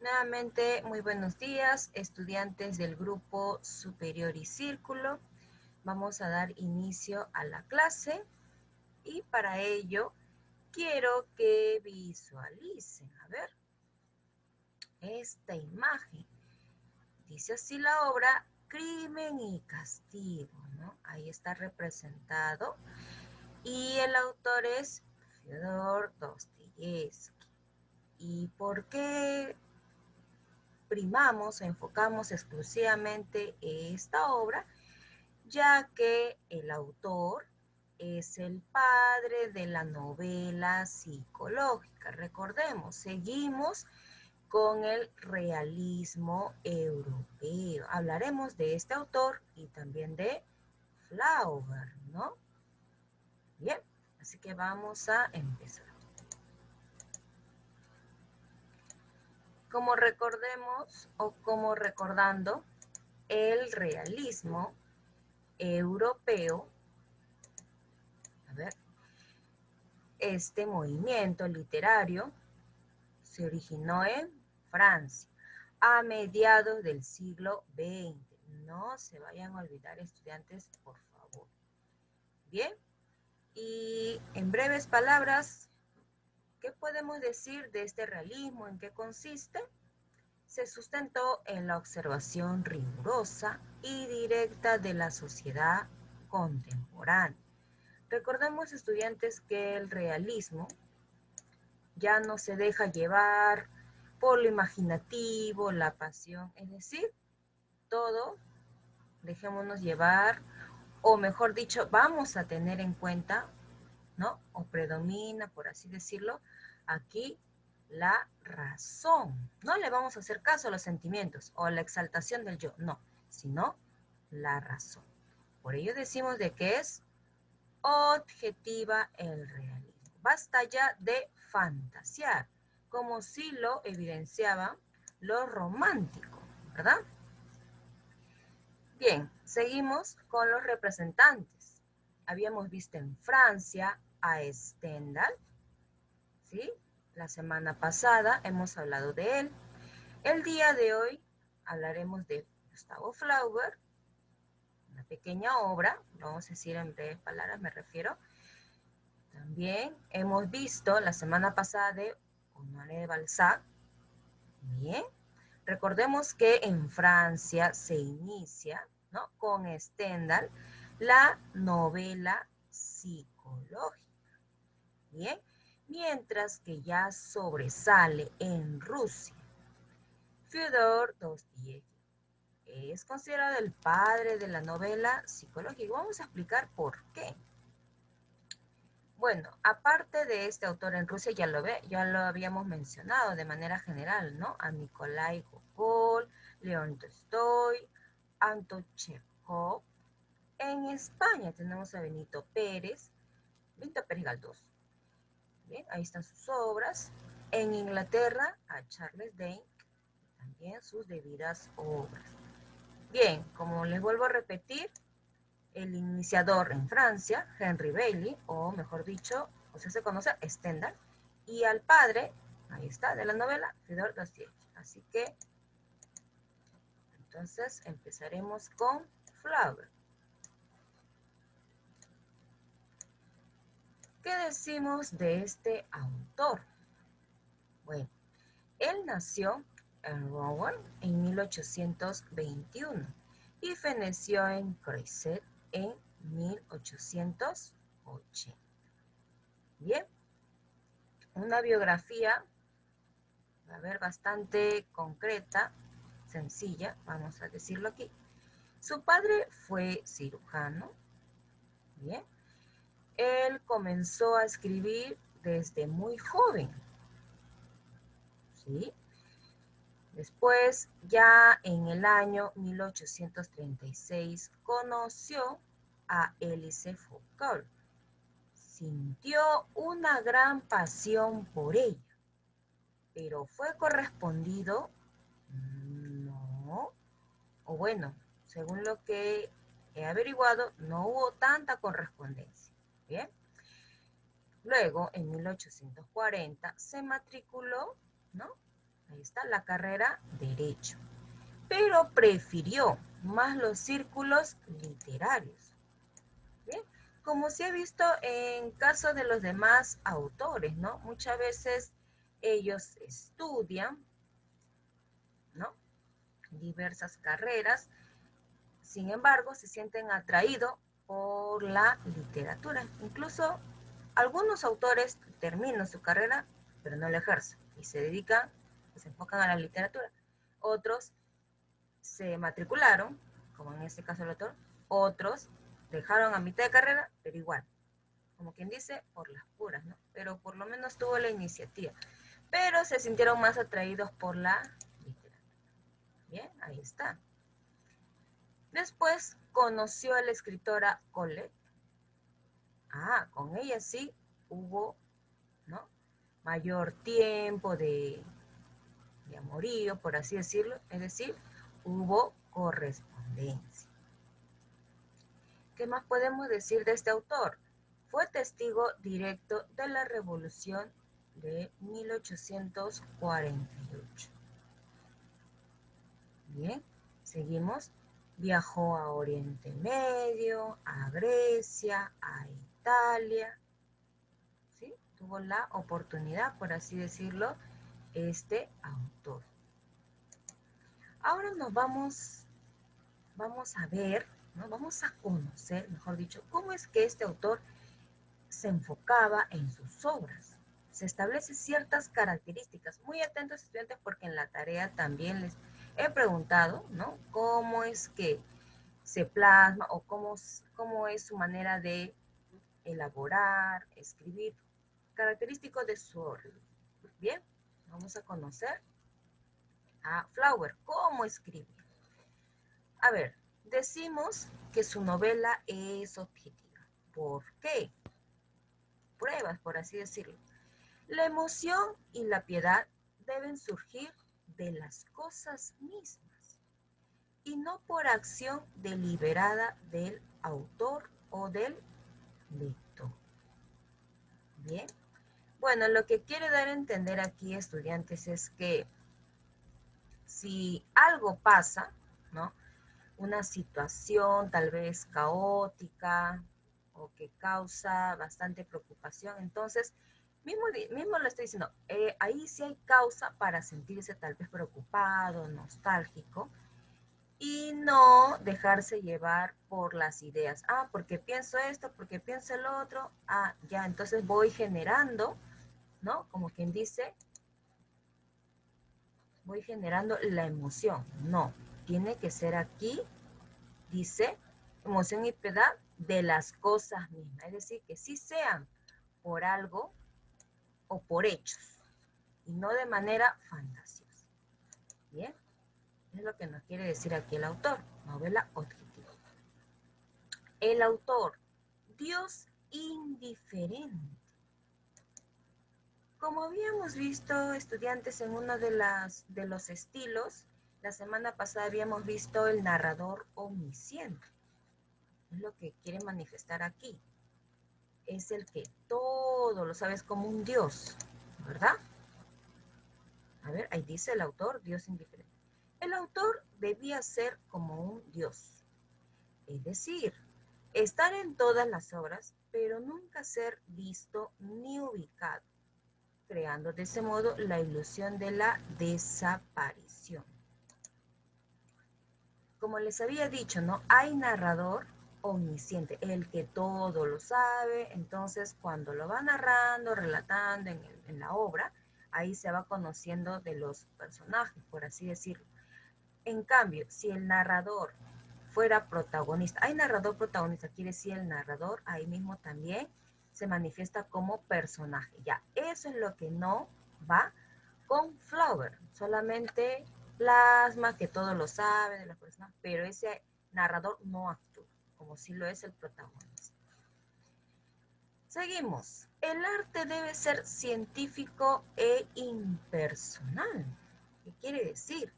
Nuevamente, muy buenos días, estudiantes del grupo Superior y Círculo. Vamos a dar inicio a la clase y para ello quiero que visualicen, a ver, esta imagen. Dice así la obra Crimen y Castigo, ¿no? Ahí está representado y el autor es Fyodor Dostoyevsky. ¿Y por qué primamos o enfocamos exclusivamente esta obra? Ya que el autor es el padre de la novela psicológica. Recordemos, seguimos con el realismo europeo. Hablaremos de este autor y también de Flaubert, ¿no? Bien, así que vamos a empezar. Como recordemos o como recordando, el realismo europeo, a ver, este movimiento literario se originó en Francia a mediados del siglo XX. No se vayan a olvidar, estudiantes, por favor. Bien, y en breves palabras, ¿qué podemos decir de este realismo? ¿En qué consiste? Se sustentó en la observación rigurosa y directa de la sociedad contemporánea. Recordemos, estudiantes, que el realismo ya no se deja llevar por lo imaginativo, la pasión, es decir, todo dejémonos llevar, o mejor dicho, vamos a tener en cuenta, ¿no? O predomina, por así decirlo, aquí la razón. No le vamos a hacer caso a los sentimientos o a la exaltación del yo, no, sino la razón. Por ello decimos de que es objetiva el realismo. Basta ya de fantasear, como si lo evidenciaban los románticos, ¿verdad? Bien, seguimos con los representantes. Habíamos visto en Francia a Stendhal, ¿sí? La semana pasada hemos hablado de él. El día de hoy hablaremos de Gustavo Flaubert, una pequeña obra, vamos a decir en breves palabras, me refiero. También hemos visto la semana pasada de Honoré de Balzac. Bien, recordemos que en Francia se inicia, ¿no?, con Stendhal la novela psicológica. Bien, mientras que ya sobresale en Rusia Fyodor Dostoyevsky. Es considerado el padre de la novela psicológica. Vamos a explicar por qué. Bueno, aparte de este autor en Rusia, ya lo habíamos mencionado de manera general, ¿no? A Nikolai Gogol, León Tolstoy, Anton Chekhov. En España tenemos a Benito Pérez Galdós. Bien, ahí están sus obras. En Inglaterra, a Charles Dickens, también sus debidas obras. Bien, como les vuelvo a repetir, el iniciador en Francia, Henry Bailey, o mejor dicho, o sea, se conoce Stendhal, y al padre, ahí está, de la novela, Fyodor Dostoyevsky. Así que, entonces, empezaremos con Flaubert. ¿Qué decimos de este autor? Bueno, él nació en Rouen en 1821 y feneció en Creuset en 1880. Bien, una biografía, a ver, bastante concreta, sencilla, vamos a decirlo aquí. Su padre fue cirujano, bien. Él comenzó a escribir desde muy joven, ¿sí? Después, ya en el año 1836, conoció a Élice Foucault. Sintió una gran pasión por ella, pero fue correspondido, no, o bueno, según lo que he averiguado, no hubo tanta correspondencia. Bien. Luego, en 1840, se matriculó, ¿no?, ahí está, la carrera Derecho. Pero prefirió más los círculos literarios. ¿Bien? Como se ha visto en caso de los demás autores, ¿no? Muchas veces ellos estudian, ¿no? Diversas carreras, sin embargo, se sienten atraídos por la literatura. Incluso algunos autores terminan su carrera, pero no la ejercen y se dedican, se enfocan a la literatura. Otros se matricularon, como en este caso el autor, otros dejaron a mitad de carrera, pero igual, como quien dice, por las puras, ¿no? Pero por lo menos tuvo la iniciativa. Pero se sintieron más atraídos por la literatura. Bien, ahí está. Después conoció a la escritora Colette. Con ella sí hubo, ¿no? Mayor tiempo de amorío, por así decirlo, es decir, hubo correspondencia. ¿Qué más podemos decir de este autor? Fue testigo directo de la Revolución de 1848. Bien, seguimos. Viajó a Oriente Medio, a Grecia, a Italia. ¿Sí? Tuvo la oportunidad, por así decirlo, este autor. Ahora nos vamos a ver, ¿no? Vamos a conocer, mejor dicho, cómo es que este autor se enfocaba en sus obras. Se establecen ciertas características. Muy atentos, estudiantes, porque en la tarea también les he preguntado, ¿no? Cómo es que se plasma o cómo es su manera de elaborar, escribir, característicos de su obra. Bien, vamos a conocer a Flaubert, cómo escribe. A ver, decimos que su novela es objetiva. ¿Por qué? Pruebas, por así decirlo. La emoción y la piedad deben surgir de las cosas mismas y no por acción deliberada del autor o del lector. Bien. Bueno, lo que quiere dar a entender aquí, estudiantes, es que si algo pasa, ¿no? Una situación tal vez caótica o que causa bastante preocupación, entonces, mismo lo estoy diciendo, ahí sí hay causa para sentirse tal vez preocupado, nostálgico, y no dejarse llevar por las ideas. Porque pienso esto, porque pienso el otro, ya, entonces voy generando, ¿no? Como quien dice, voy generando la emoción. No, tiene que ser aquí, dice, emoción y piedad de las cosas mismas. Es decir, que sí sean por algo o por hechos, y no de manera fantasiosa. Bien, es lo que nos quiere decir aquí el autor, novela objetiva. El autor, Dios indiferente. Como habíamos visto, estudiantes, en uno de los estilos, la semana pasada habíamos visto el narrador omnisciente. Es lo que quiere manifestar aquí. Es el que todo lo sabe, es como un Dios, ¿verdad? A ver, ahí dice el autor, Dios indiferente. El autor debía ser como un Dios, es decir, estar en todas las obras, pero nunca ser visto ni ubicado, creando de ese modo la ilusión de la desaparición. Como les había dicho, ¿no? Hay narrador omnisciente, el que todo lo sabe, entonces cuando lo va narrando, relatando en la obra, ahí se va conociendo de los personajes, por así decirlo. En cambio, si el narrador fuera protagonista, hay narrador protagonista, quiere decir el narrador ahí mismo también se manifiesta como personaje. Ya, eso es lo que no va con Flaubert, solamente plasma que todo lo sabe de la persona, pero ese narrador no actúa, como si lo es el protagonista. Seguimos. El arte debe ser científico e impersonal. ¿Qué quiere decir?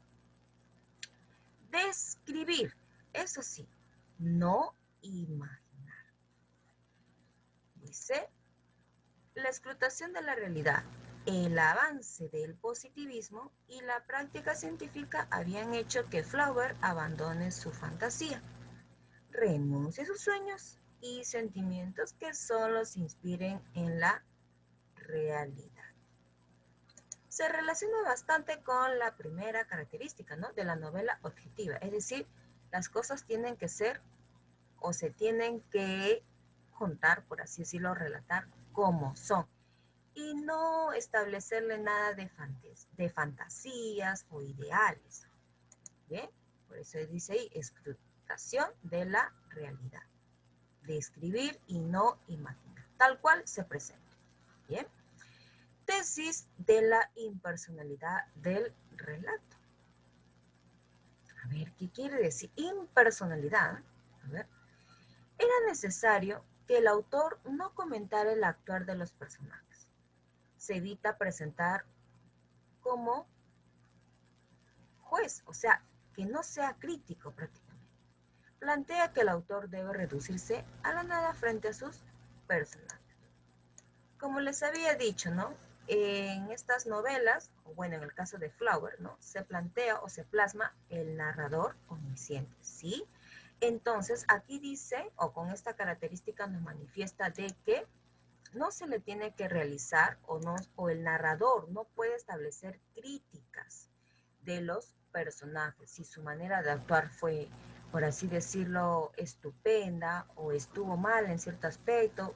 Describir, eso sí, no imaginar. Dice, la explotación de la realidad el avance del positivismo y la práctica científica habían hecho que Flaubert abandone su fantasía, renuncie a sus sueños y sentimientos que solo se inspiren en la realidad. Se relaciona bastante con la primera característica, ¿no?, de la novela objetiva, es decir, las cosas tienen que ser o se tienen que contar, por así decirlo, relatar como son, y no establecerle nada de fantasías o ideales. ¿Bien? Por eso dice ahí, escrutación de la realidad. Describir y no imaginar, tal cual se presenta. ¿Bien? Tesis de la impersonalidad del relato. A ver, ¿qué quiere decir impersonalidad? A ver. Era necesario que el autor no comentara el actuar de los personajes. Se evita presentar como juez, o sea, que no sea crítico prácticamente. Plantea que el autor debe reducirse a la nada frente a sus personajes. Como les había dicho, ¿no?, en estas novelas, o bueno, en el caso de Flaubert, ¿no?, se plantea o se plasma el narrador omnisciente, ¿sí? Entonces, aquí dice, o con esta característica nos manifiesta de que no se le tiene que realizar o el narrador no puede establecer críticas de los personajes, si su manera de actuar fue, por así decirlo, estupenda o estuvo mal en cierto aspecto,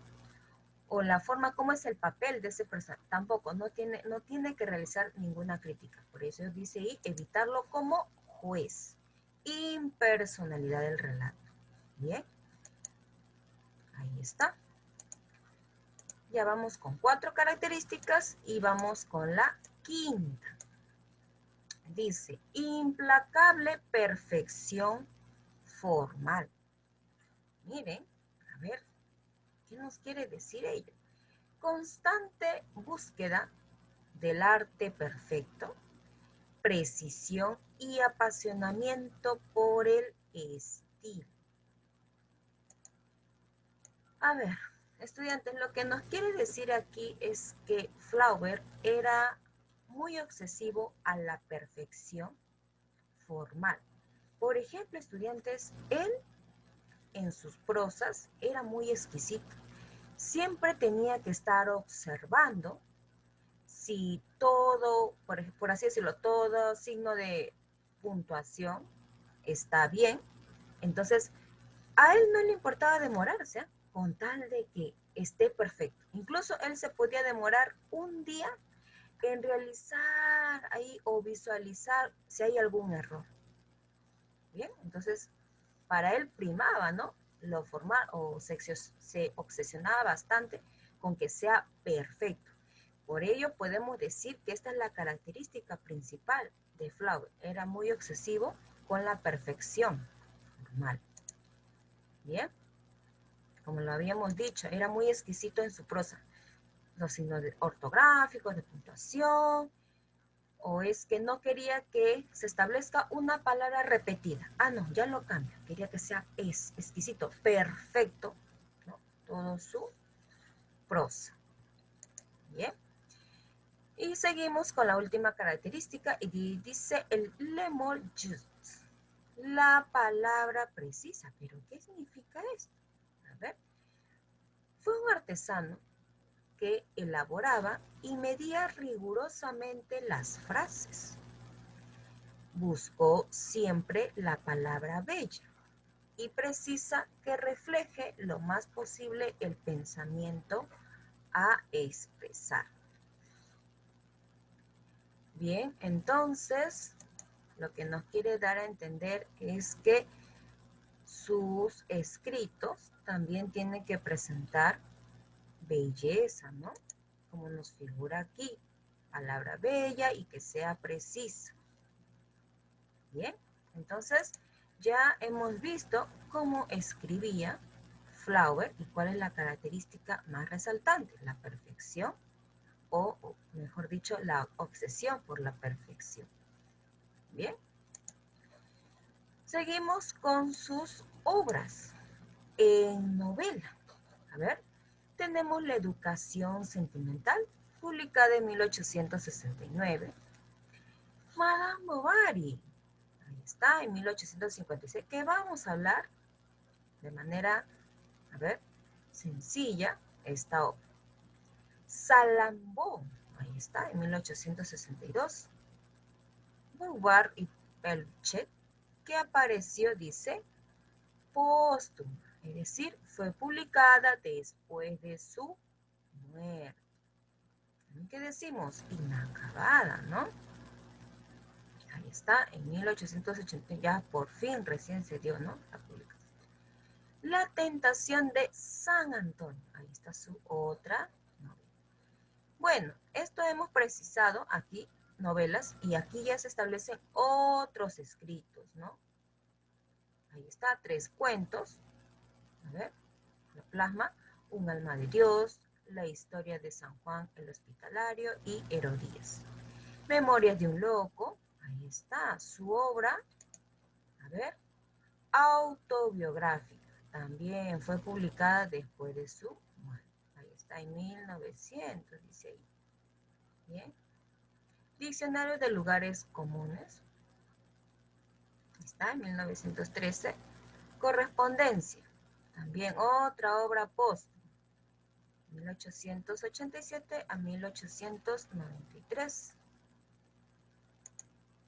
o la forma como es el papel de ese personaje, tampoco, no tiene que realizar ninguna crítica. Por eso dice ahí, evitarlo como juez. Impersonalidad del relato. Bien, ahí está. Ya vamos con 4 características y vamos con la quinta. Dice, implacable perfección formal. Miren, a ver, ¿qué nos quiere decir ello? Constante búsqueda del arte perfecto, precisión y apasionamiento por el estilo. A ver, estudiantes, lo que nos quiere decir aquí es que Flaubert era muy obsesivo a la perfección formal. Por ejemplo, estudiantes, él en sus prosas era muy exquisito. Siempre tenía que estar observando si todo, por así decirlo, todo signo de puntuación está bien. Entonces, a él no le importaba demorarse, ¿eh?, con tal de que esté perfecto. Incluso él se podía demorar un día en realizar ahí o visualizar si hay algún error. Bien, entonces para él primaba, ¿no?, lo formal, o se obsesionaba bastante con que sea perfecto. Por ello podemos decir que esta es la característica principal de Flaubert. Era muy obsesivo con la perfección formal. Bien, como lo habíamos dicho, era muy exquisito en su prosa. Los signos ortográficos, de puntuación, o es que no quería que se establezca una palabra repetida. Ah, no, ya lo cambio. Quería que sea exquisito, perfecto, ¿no?, todo su prosa. Bien. Y seguimos con la última característica y dice el le mot juste, la palabra precisa. ¿Pero qué significa esto? A ver, fue un artesano que elaboraba y medía rigurosamente las frases. Buscó siempre la palabra bella y precisa que refleje lo más posible el pensamiento a expresar. Bien, entonces, lo que nos quiere dar a entender es que sus escritos también tienen que presentar belleza, ¿no?, como nos figura aquí, palabra bella y que sea precisa. Bien, entonces ya hemos visto cómo escribía Flaubert y cuál es la característica más resaltante, la perfección o mejor dicho, la obsesión por la perfección. Bien, seguimos con sus obras en novela. A ver, tenemos la educación sentimental, publicada en 1869. Madame Bovary, ahí está, en 1856, que vamos a hablar de manera, a ver, sencilla, esta obra. Salambó, ahí está, en 1862. Beauvoir y Pelchet, que apareció, dice, póstuma, es decir, fue publicada después de su muerte. ¿Qué decimos? Inacabada, ¿no? Ahí está, en 1880, ya por fin recién se dio, ¿no? La publicación. La tentación de San Antonio, ahí está su otra novela. Bueno, esto hemos precisado aquí, novelas, y aquí ya se establecen otros escritos, ¿no? Ahí está, 3 cuentos, a ver, lo plasma, Un alma de Dios, La historia de San Juan el Hospitalario y Herodías. Memorias de un loco, ahí está, su obra, a ver, autobiográfica, también fue publicada después de su muerte. Ahí está, en 1900, dice ahí. Bien. Diccionario de lugares comunes, ahí está, en 1913. Correspondencia, también otra obra póstuma, 1887 a 1893.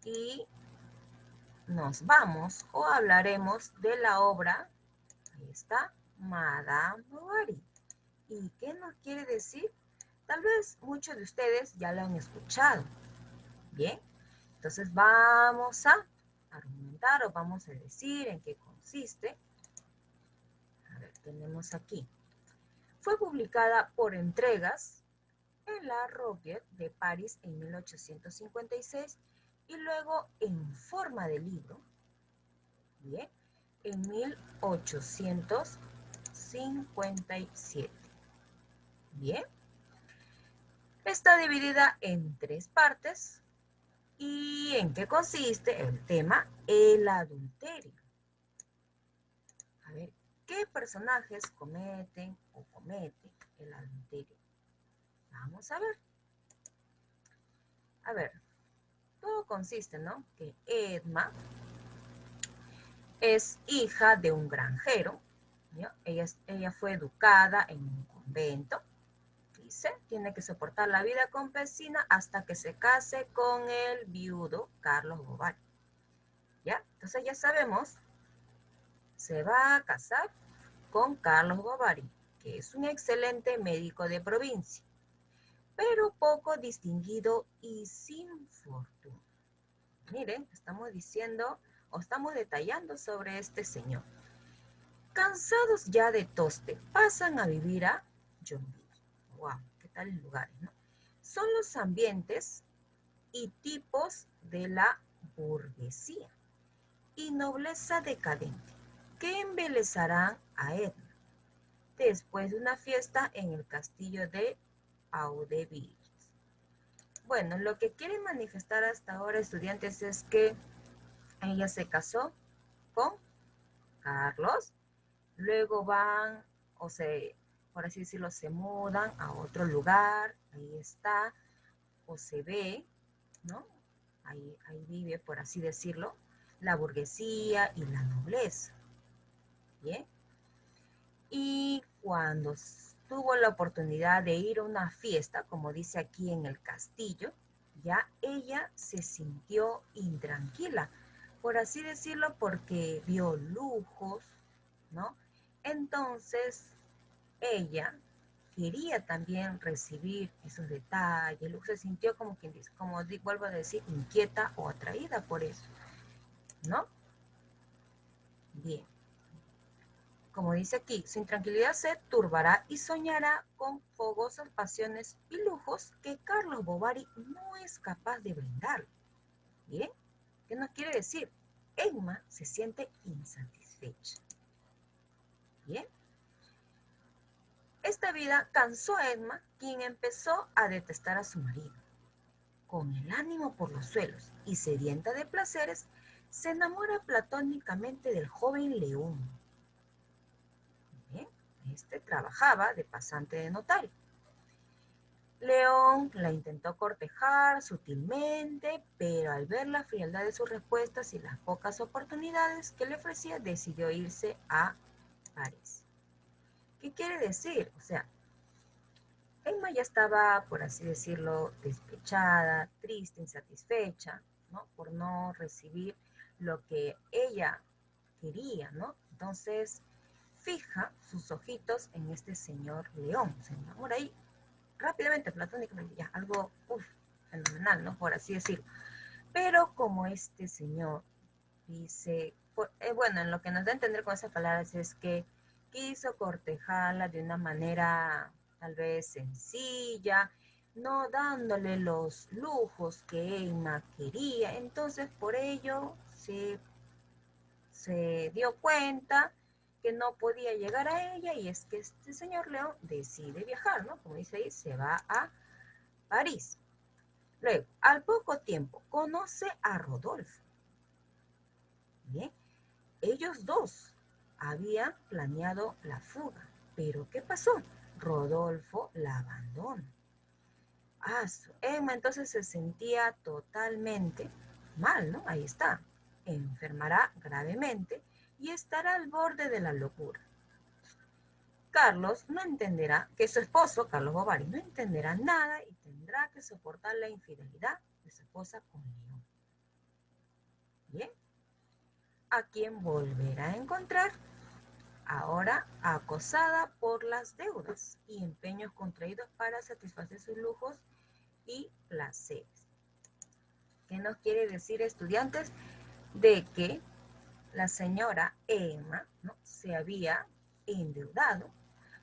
Y nos vamos o hablaremos de la obra, ahí está, Madame Bovary. ¿Y qué nos quiere decir? Tal vez muchos de ustedes ya lo han escuchado. Bien, entonces vamos a argumentar o vamos a decir en qué consiste. A ver, tenemos aquí. Fue publicada por entregas en la Roquette de París en 1856 y luego en forma de libro, bien, en 1857. Bien, está dividida en 3 partes. ¿Y en qué consiste el tema? El adulterio. A ver, ¿qué personajes cometen o comete el adulterio? Vamos a ver. A ver, todo consiste, ¿no? Que Edma es hija de un granjero, ¿no? Ella fue educada en un convento, dice, tiene que soportar la vida campesina hasta que se case con el viudo Carlos Bovary. ¿Ya? Entonces ya sabemos, se va a casar con Carlos Bovary, que es un excelente médico de provincia, pero poco distinguido y sin fortuna. Miren, estamos diciendo o estamos detallando sobre este señor. Cansados ya de Toste, pasan a vivir a Yonville. Wow, qué tal lugares, ¿no? Son los ambientes y tipos de la burguesía y nobleza decadente que embelezarán a Edna después de una fiesta en el castillo de Audeville. Bueno, lo que quieren manifestar hasta ahora, estudiantes, es que ella se casó con Carlos, luego van, por así decirlo, se mudan a otro lugar, ahí está, o se ve, ¿no? Ahí vive, por así decirlo, la burguesía y la nobleza. ¿Bien? Y cuando tuvo la oportunidad de ir a una fiesta, como dice aquí en el castillo, ya ella se sintió intranquila, por así decirlo, porque vio lujos, ¿no? Entonces, ella quería también recibir esos detalles, luego se sintió como quien dice, vuelvo a decir, inquieta o atraída por eso, ¿no? Bien. Como dice aquí, su intranquilidad se turbará y soñará con fogosas pasiones y lujos que Carlos Bovary no es capaz de brindar. ¿Bien? ¿Qué nos quiere decir? Edma se siente insatisfecha. ¿Bien? Esta vida cansó a Edma, quien empezó a detestar a su marido. Con el ánimo por los suelos y sedienta de placeres, se enamora platónicamente del joven León. Bien, este trabajaba de pasante de notario. León la intentó cortejar sutilmente, pero al ver la frialdad de sus respuestas y las pocas oportunidades que le ofrecía, decidió irse a París. ¿Qué quiere decir? O sea, Emma ya estaba, por así decirlo, despechada, triste, insatisfecha, ¿no? Por no recibir lo que ella quería, ¿no? Entonces, fija sus ojitos en este señor León, se enamora ahí rápidamente, platónicamente, ya, algo fenomenal, ¿no? Por así decirlo. Pero como este señor dice, bueno, en lo que nos da a entender con esas palabras es que quiso cortejarla de una manera tal vez sencilla, no dándole los lujos que Emma quería. Entonces, por ello se dio cuenta que no podía llegar a ella y es que este señor León decide viajar, ¿no? Como dice ahí, se va a París. Luego, al poco tiempo, conoce a Rodolfo. Bien, ellos dos habían planeado la fuga, pero ¿qué pasó? Rodolfo la abandona. Emma entonces se sentía totalmente mal, ¿no? Ahí está. Enfermará gravemente y estará al borde de la locura. Carlos no entenderá que su esposo, Carlos Bovary, no entenderá nada y tendrá que soportar la infidelidad de su esposa con León. Bien, a quien volverá a encontrar ahora acosada por las deudas y empeños contraídos para satisfacer sus lujos y placeres. ¿Qué nos quiere decir, estudiantes? De que la señora Emma, ¿no?, se había endeudado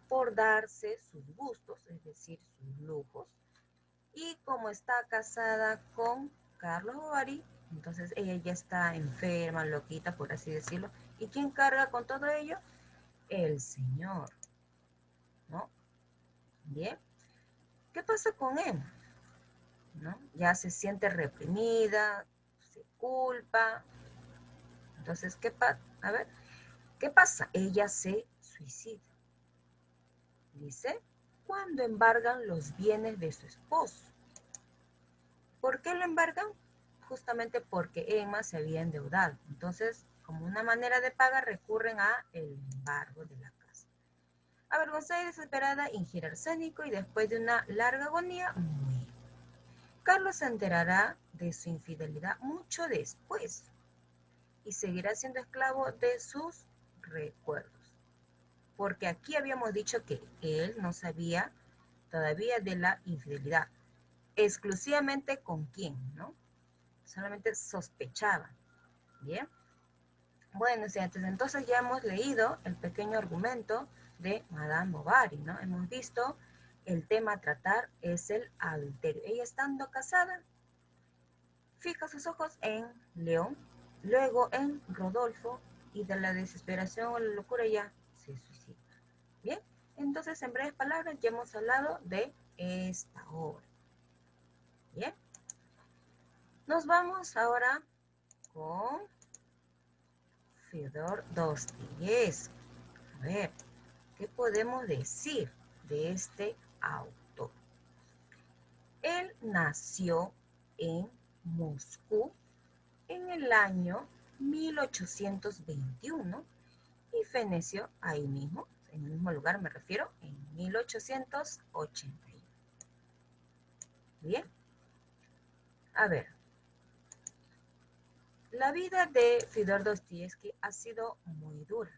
por darse sus gustos, es decir, sus lujos, y como está casada con Carlos Bovary, entonces ella ya está enferma, loquita, por así decirlo. ¿Y quién carga con todo ello? El Señor, ¿no? Bien. ¿Qué pasa con Emma? ¿No? Ya se siente reprimida, se culpa. Entonces, ¿qué pasa? A ver, ¿qué pasa? Ella se suicida. Dice, cuando embargan los bienes de su esposo. ¿Por qué lo embargan? Justamente porque Emma se había endeudado. Entonces, como una manera de paga, recurren a el embargo de la casa. Avergonzada y desesperada, ingiere arsénico y después de una larga agonía, muere. Carlos se enterará de su infidelidad mucho después y seguirá siendo esclavo de sus recuerdos. Porque aquí habíamos dicho que él no sabía todavía de la infidelidad. Exclusivamente con quién, ¿no? Solamente sospechaba. Bien. Bueno, entonces ya hemos leído el pequeño argumento de Madame Bovary, ¿no? Hemos visto el tema a tratar es el adulterio. Ella estando casada, fija sus ojos en León, luego en Rodolfo y de la desesperación o la locura ya se suicida. Bien, entonces en breves palabras ya hemos hablado de esta obra. Bien, nos vamos ahora con Fyodor Dostoyevsky. A ver, ¿qué podemos decir de este autor? Él nació en Moscú en el año 1821 y feneció ahí mismo, en el mismo lugar me refiero, en 1881. Bien, a ver, la vida de Fyodor Dostoyevsky ha sido muy dura.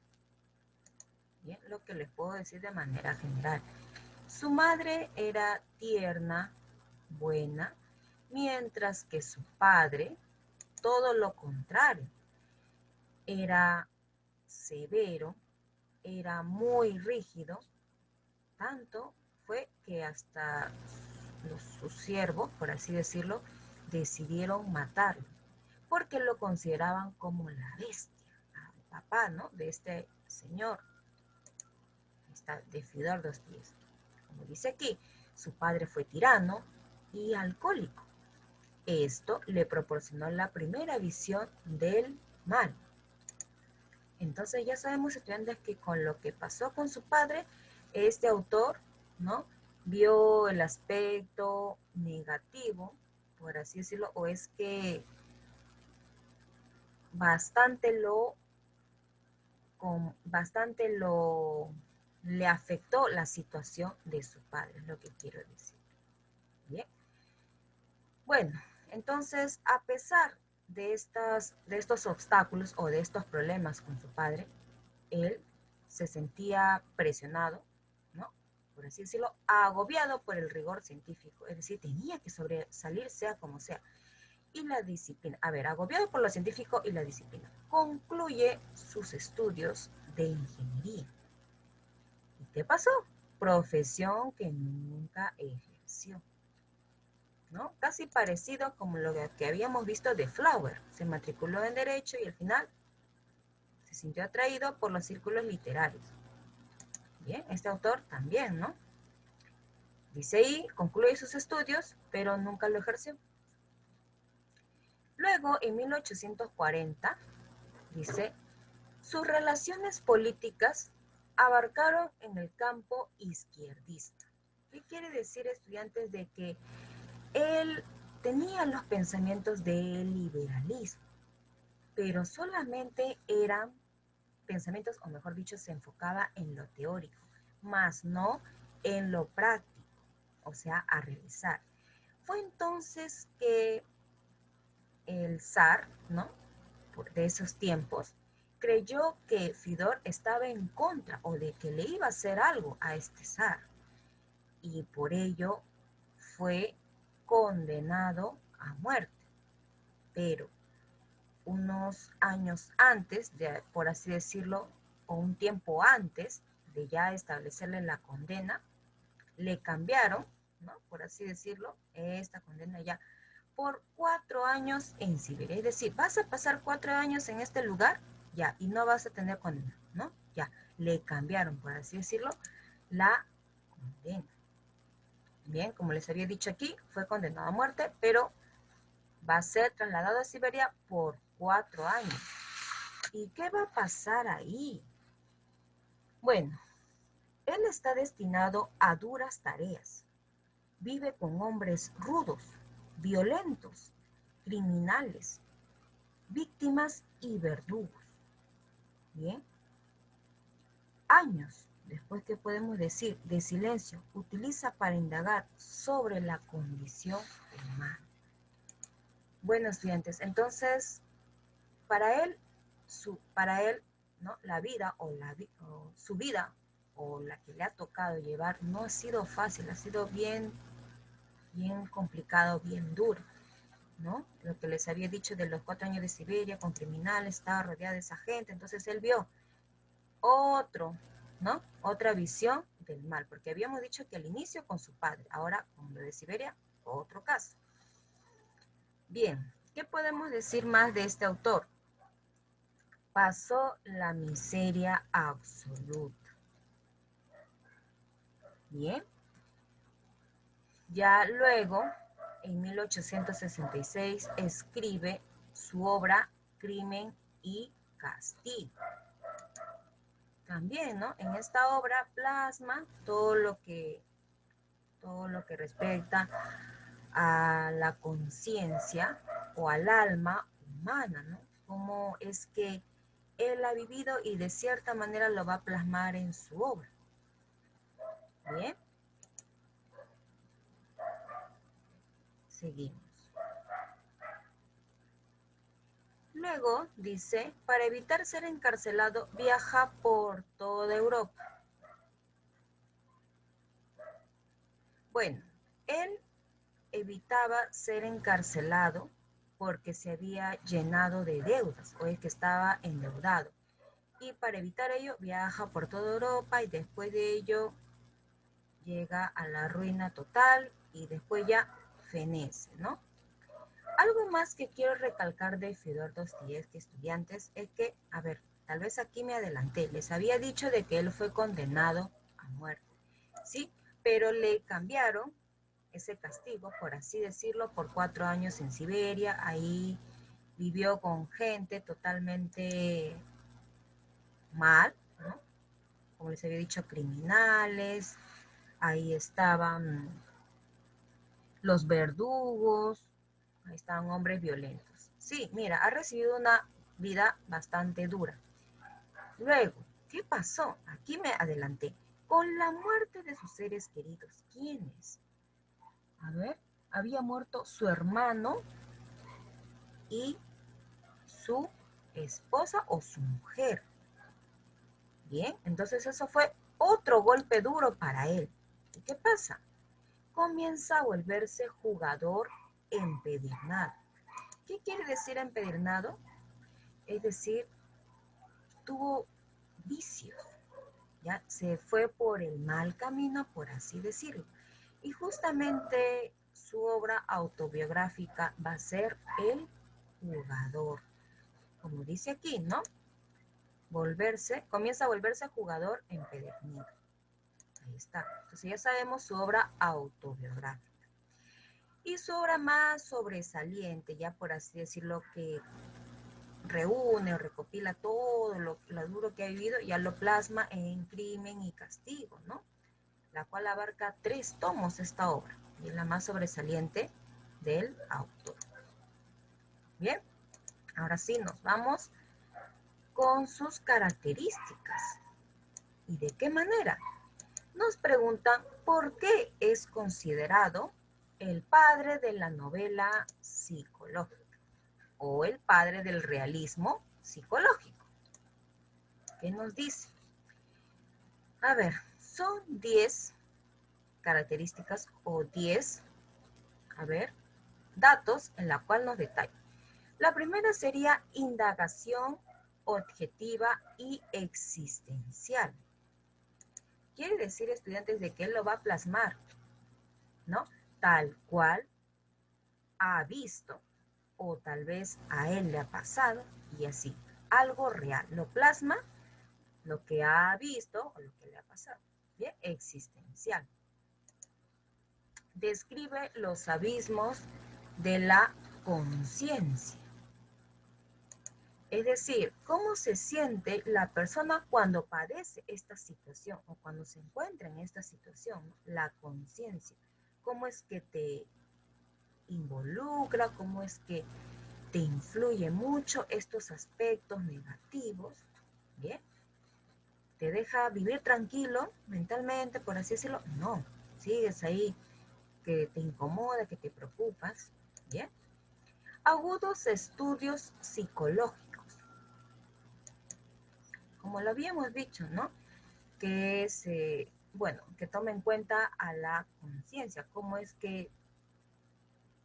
Bien, lo que les puedo decir de manera general. Su madre era tierna, buena, mientras que su padre, todo lo contrario, era severo, era muy rígido, tanto fue que hasta sus siervos, por así decirlo, decidieron matarlo, porque lo consideraban como la bestia, el papá, ¿no?, de este señor, de Fyodor Dostoyevsky. Como dice aquí, su padre fue tirano y alcohólico. Esto le proporcionó la primera visión del mal. Entonces ya sabemos, estudiantes, que con lo que pasó con su padre, este autor, ¿no?, vio el aspecto negativo, por así decirlo, o es que bastante le afectó la situación de su padre, es lo que quiero decir. Bien. Bueno, entonces, a pesar de estos obstáculos o de estos problemas con su padre, él se sentía presionado, ¿no? Por así decirlo, agobiado por el rigor científico, es decir, tenía que sobresalir sea como sea. Y la disciplina, a ver, agobiado por lo científico y la disciplina, concluye sus estudios de ingeniería. ¿Y qué pasó? Profesión que nunca ejerció, ¿no? Casi parecido como lo que habíamos visto de Flower. Se matriculó en Derecho y al final se sintió atraído por los círculos literarios. Bien, este autor también, ¿no? Dice ahí, concluye sus estudios, pero nunca lo ejerció. Luego, en 1840, dice, sus relaciones políticas abarcaron en el campo izquierdista. ¿Qué quiere decir, estudiantes? De que él tenía los pensamientos del liberalismo, pero solamente eran pensamientos, o mejor dicho, se enfocaba en lo teórico, más no en lo práctico, o sea, a realizar. Fue entonces que el zar, ¿no? De esos tiempos, creyó que Fidor estaba en contra o de que le iba a hacer algo a este zar y por ello fue condenado a muerte. Pero unos años antes, por así decirlo, o un tiempo antes de ya establecerle la condena, le cambiaron, ¿no? Por así decirlo, esta condena ya por 4 años en Siberia. Es decir, vas a pasar 4 años en este lugar, ya, y no vas a tener condena, ¿no? Ya, le cambiaron, por así decirlo, la condena. Bien, como les había dicho aquí, fue condenado a muerte, pero va a ser trasladado a Siberia por 4 años. ¿Y qué va a pasar ahí? Bueno, él está destinado a duras tareas. Vive con hombres rudos, violentos, criminales, víctimas y verdugos. Bien, años después, que podemos decir, de silencio, utiliza para indagar sobre la condición humana. Bueno, estudiantes, entonces, para él, ¿no? La vida o su vida o la que le ha tocado llevar no ha sido fácil, ha sido bien, bien complicado, bien duro, ¿no? Lo que les había dicho de los 4 años de Siberia con criminales, estaba rodeada de esa gente, entonces él vio ¿no? Otra visión del mal, porque habíamos dicho que al inicio con su padre, ahora con lo de Siberia, otro caso. Bien, ¿qué podemos decir más de este autor? Pasó la miseria absoluta. Bien, ya luego, en 1866, escribe su obra Crimen y Castigo. También, ¿no? En esta obra plasma todo lo que respecta a la conciencia o al alma humana, ¿no? Cómo es que él ha vivido y de cierta manera lo va a plasmar en su obra. Bien, seguimos. Luego dice, para evitar ser encarcelado, viaja por toda Europa. Bueno, él evitaba ser encarcelado porque se había llenado de deudas o es que estaba endeudado. Y para evitar ello viaja por toda Europa y después de ello llega a la ruina total y después ya fenece, ¿no? Algo más que quiero recalcar de Fyodor Dostoyevsky, estudiantes, es que, a ver, tal vez aquí me adelanté, les había dicho de que él fue condenado a muerte, ¿sí? Pero le cambiaron ese castigo, por así decirlo, por 4 años en Siberia, ahí vivió con gente totalmente mal, ¿no? Como les había dicho, criminales, ahí estaban los verdugos, ahí estaban hombres violentos. Sí, mira, ha recibido una vida bastante dura. Luego, ¿qué pasó? Aquí me adelanté. Con la muerte de sus seres queridos, ¿quiénes? A ver, había muerto su hermano y su esposa o su mujer. Bien, entonces eso fue otro golpe duro para él. ¿Y qué pasa? Comienza a volverse jugador empedernado. ¿Qué quiere decir empedernado? Es decir, tuvo vicios, ya se fue por el mal camino, por así decirlo. Y justamente su obra autobiográfica va a ser El jugador. Como dice aquí, ¿no? Comienza a volverse jugador empedernido. Ahí está. Entonces ya sabemos su obra autobiográfica. Y su obra más sobresaliente, ya por así decirlo, que reúne o recopila todo lo duro que ha vivido, ya lo plasma en Crimen y Castigo, ¿no? La cual abarca 3 tomos esta obra, y es la más sobresaliente del autor. Bien, ahora sí nos vamos con sus características. ¿Y de qué manera? Nos preguntan por qué es considerado el padre de la novela psicológica o el padre del realismo psicológico. ¿Qué nos dice? A ver, son 10 características o 10, a ver, datos en la cual nos detalla. La primera sería indagación objetiva y existencial. Quiere decir, estudiantes, de que él lo va a plasmar, ¿no? Tal cual ha visto o tal vez a él le ha pasado y así. Algo real. Lo plasma lo que ha visto o lo que le ha pasado. Bien, existencial. Describe los abismos de la conciencia. Es decir, cómo se siente la persona cuando padece esta situación o cuando se encuentra en esta situación, la conciencia. Cómo es que te involucra, cómo es que te influye mucho estos aspectos negativos. Bien, te deja vivir tranquilo mentalmente, por así decirlo. No, sigues ahí, que te incomoda, que te preocupas. Bien. Agudos estudios psicológicos. Como lo habíamos dicho, ¿no? Que es, bueno, que tome en cuenta a la conciencia, cómo es que,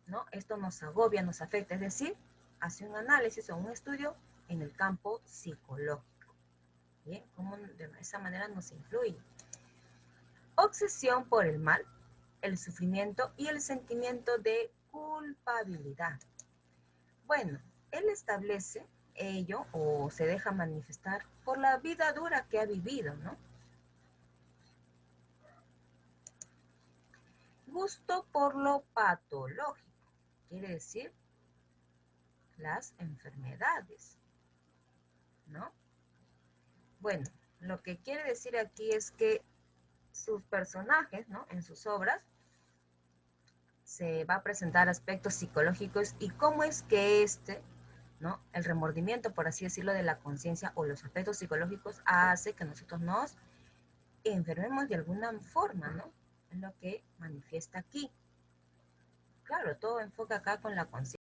¿no? Esto nos agobia, nos afecta, es decir, hace un análisis o un estudio en el campo psicológico. Bien, cómo de esa manera nos influye. Obsesión por el mal, el sufrimiento y el sentimiento de culpabilidad. Bueno, él establece ello o se deja manifestar por la vida dura que ha vivido, ¿no? Gusto por lo patológico, quiere decir las enfermedades, ¿no? Bueno, lo que quiere decir aquí es que sus personajes, ¿no? En sus obras se va a presentar aspectos psicológicos y cómo es que ¿no? El remordimiento, por así decirlo, de la conciencia o los aspectos psicológicos hace que nosotros nos enfermemos de alguna forma, ¿no? Es lo que manifiesta aquí. Claro, todo enfoca acá con la conciencia.